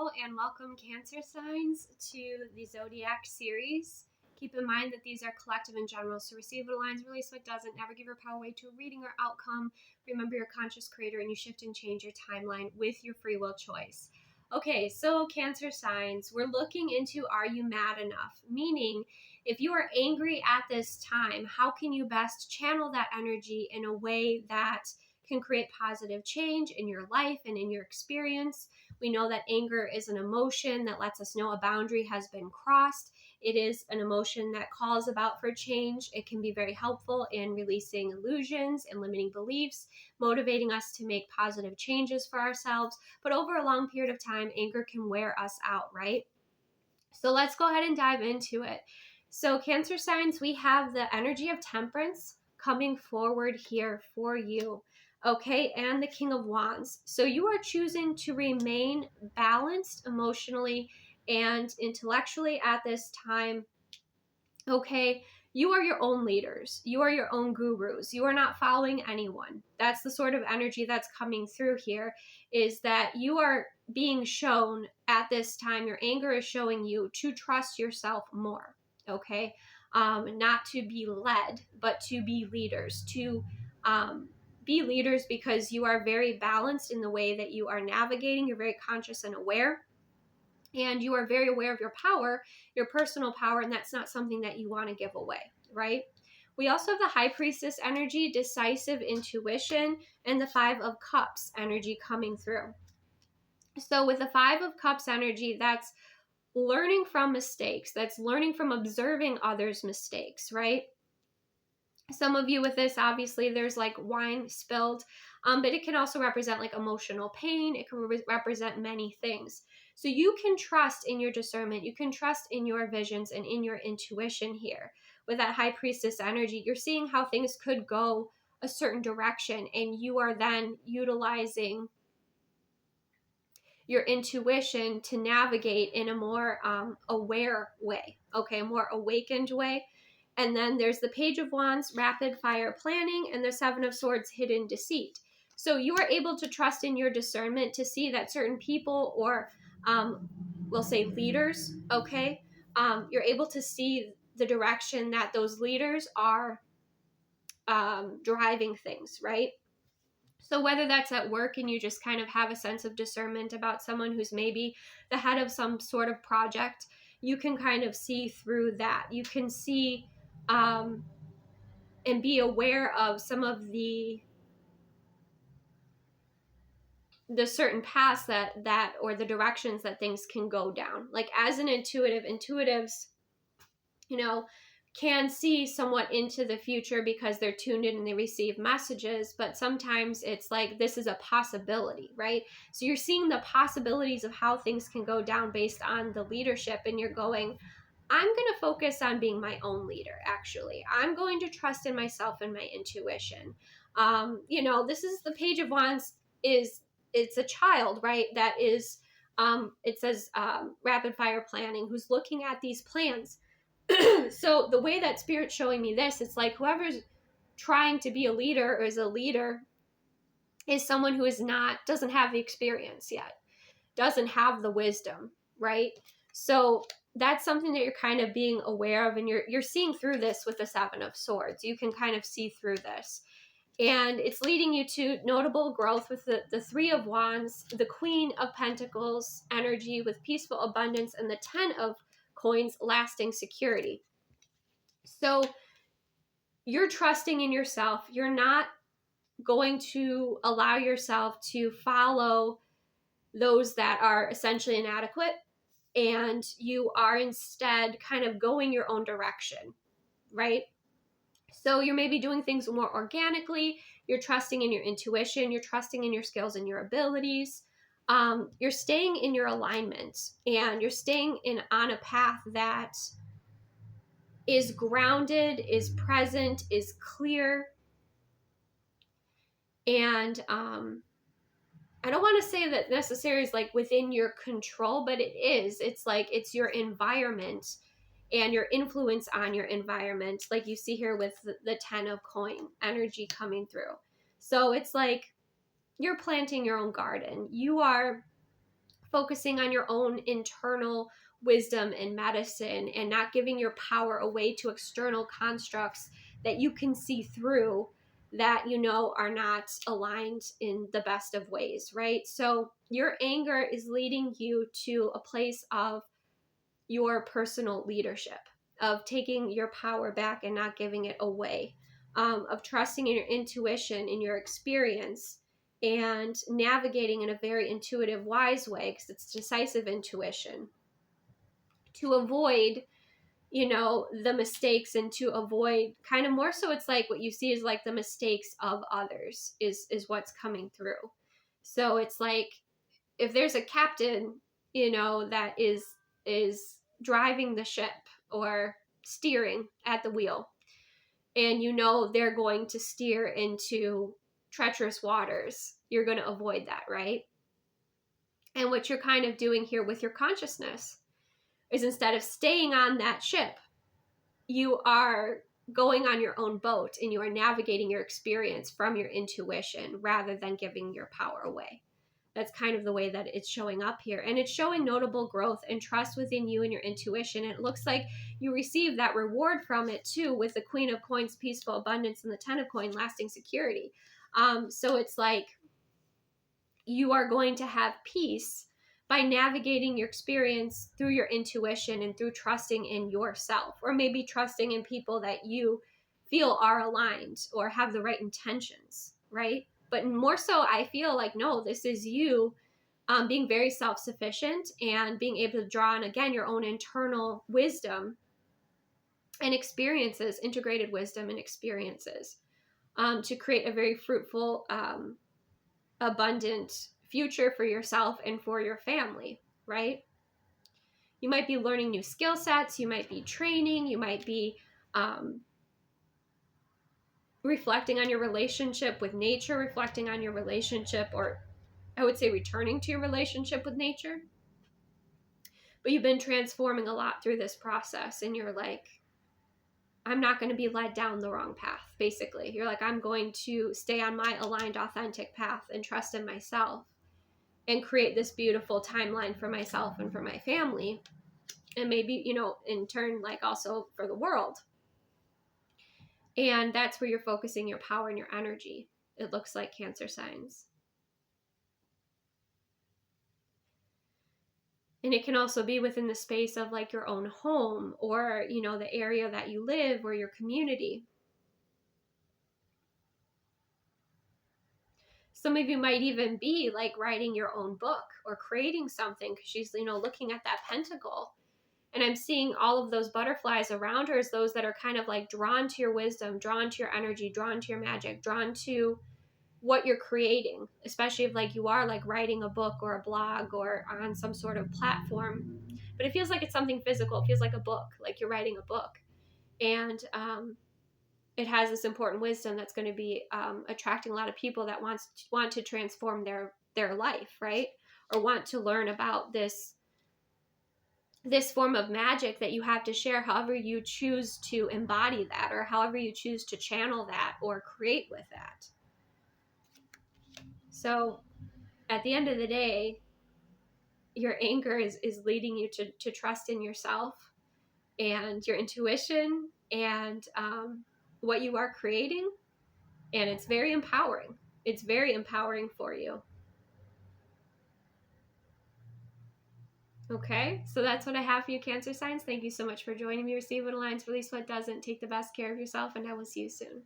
Hello and welcome, Cancer signs, to the Zodiac series. Keep in mind that these are collective and general, so receive what aligns, release what doesn't. Never give your power away to a reading or outcome. Remember, you're a conscious creator and you shift and change your timeline with your free will choice. Okay, so Cancer signs, we're looking into, are you mad enough? Meaning, if you are angry at this time, how can you best channel that energy in a way that can create positive change in your life and in your experience? We know that anger is an emotion that lets us know a boundary has been crossed. It is an emotion that calls about for change. It can be very helpful in releasing illusions and limiting beliefs, motivating us to make positive changes for ourselves. But over a long period of time, anger can wear us out, right? So let's go ahead and dive into it. So Cancer signs, we have the energy of temperance coming forward here for you. Okay, and the King of Wands. So you are choosing to remain balanced emotionally and intellectually at this time. Okay, you are your own leaders. You are your own gurus. You are not following anyone. That's the sort of energy that's coming through here, is that you are being shown at this time, your anger is showing you to trust yourself more. Okay, not to be led, but to be leaders, to be leaders because you are very balanced in the way that you are navigating. You're very conscious and aware, and you are very aware of your power, your personal power, and that's not something that you want to give away, right? We also have the High Priestess energy, decisive intuition, and the Five of Cups energy coming through. So with the Five of Cups energy, that's learning from mistakes. That's learning from observing others' mistakes, right? Some of you with this, obviously, there's like wine spilled, but it can also represent like emotional pain. It can represent many things. So you can trust in your discernment. You can trust in your visions and in your intuition here. With that High Priestess energy, you're seeing how things could go a certain direction, and you are then utilizing your intuition to navigate in a more aware way, okay, a more awakened way. And then there's the Page of Wands, rapid fire planning, and the Seven of Swords, hidden deceit. So you are able to trust in your discernment to see that certain people, or we'll say leaders, okay, you're able to see the direction that those leaders are driving things, right? So whether that's at work and you just kind of have a sense of discernment about someone who's maybe the head of some sort of project, you can kind of see through that. You can see and be aware of some of the certain paths that or the directions that things can go down. Like as an intuitives, you know, can see somewhat into the future because they're tuned in and they receive messages, but sometimes it's like this is a possibility, right? So you're seeing the possibilities of how things can go down based on the leadership, and you're going, I'm going to focus on being my own leader, actually. I'm going to trust in myself and my intuition. This is the Page of Wands, it's a child, right? That is, it says rapid fire planning, who's looking at these plans. So the way that Spirit's showing me this, it's like whoever's trying to be a leader or is a leader is someone who doesn't have the experience yet, doesn't have the wisdom, right? So that's something that you're kind of being aware of, and you're seeing through this with the Seven of Swords. You can kind of see through this. And it's leading you to notable growth with the Three of Wands, the Queen of Pentacles energy with peaceful abundance, and the Ten of Coins, lasting security. So you're trusting in yourself. You're not going to allow yourself to follow those that are essentially inadequate, and you are instead kind of going your own direction, right? So you're maybe doing things more organically. You're trusting in your intuition. You're trusting in your skills and your abilities. You're staying in your alignment, and you're staying on a path that is grounded, is present, is clear. And I don't want to say that necessarily is like within your control, but it is. It's like it's your environment and your influence on your environment, like you see here with the Ten of Coin energy coming through. So it's like you're planting your own garden. You are focusing on your own internal wisdom and medicine, and not giving your power away to external constructs that you can see through, that you know are not aligned in the best of ways, right? So your anger is leading you to a place of your personal leadership, of taking your power back and not giving it away, of trusting in your intuition, in your experience, and navigating in a very intuitive, wise way, because it's decisive intuition, to avoid, you know, the mistakes, and to avoid kind of more so it's like what you see is like the mistakes of others is what's coming through. So it's like if there's a captain, you know, that is driving the ship or steering at the wheel, and you know they're going to steer into treacherous waters, you're going to avoid that, right? And what you're kind of doing here with your consciousness is, instead of staying on that ship, you are going on your own boat, and you are navigating your experience from your intuition rather than giving your power away. That's kind of the way that it's showing up here. And it's showing notable growth and trust within you and your intuition. And it looks like you receive that reward from it too, with the Queen of Coins, peaceful abundance, and the Ten of Coins, lasting security. So it's like you are going to have peace by navigating your experience through your intuition and through trusting in yourself, or maybe trusting in people that you feel are aligned or have the right intentions, right? But more so, I feel like, no, this is you being very self-sufficient and being able to draw on, again, your own internal wisdom and experiences, integrated wisdom and experiences, to create a very fruitful, abundant future for yourself and for your family, right? You might be learning new skill sets, you might be training, you might be reflecting on your relationship with nature, reflecting on your relationship, or I would say returning to your relationship with nature. But you've been transforming a lot through this process, and you're like, I'm not going to be led down the wrong path, basically. You're like, I'm going to stay on my aligned, authentic path and trust in myself and create this beautiful timeline for myself and for my family. And maybe, you know, in turn, like also for the world. And that's where you're focusing your power and your energy, it looks like, Cancer signs. And it can also be within the space of like your own home, or, you know, the area that you live, or your community. Some of you might even be like writing your own book or creating something, because she's, you know, looking at that pentacle. And I'm seeing all of those butterflies around her as those that are kind of like drawn to your wisdom, drawn to your energy, drawn to your magic, drawn to what you're creating, especially if like you are like writing a book or a blog or on some sort of platform. But it feels like it's something physical. It feels like a book, like you're writing a book. And it has this important wisdom that's going to be attracting a lot of people that want to transform their life, right? Or want to learn about this form of magic that you have to share, however you choose to embody that, or however you choose to channel that or create with that. So at the end of the day, your anger is leading you to trust in yourself and your intuition and what you are creating. And it's very empowering. It's very empowering for you. Okay, so that's what I have for you, Cancer signs. Thank you so much for joining me. Receive what aligns, release what doesn't. Take the best care of yourself, and I will see you soon.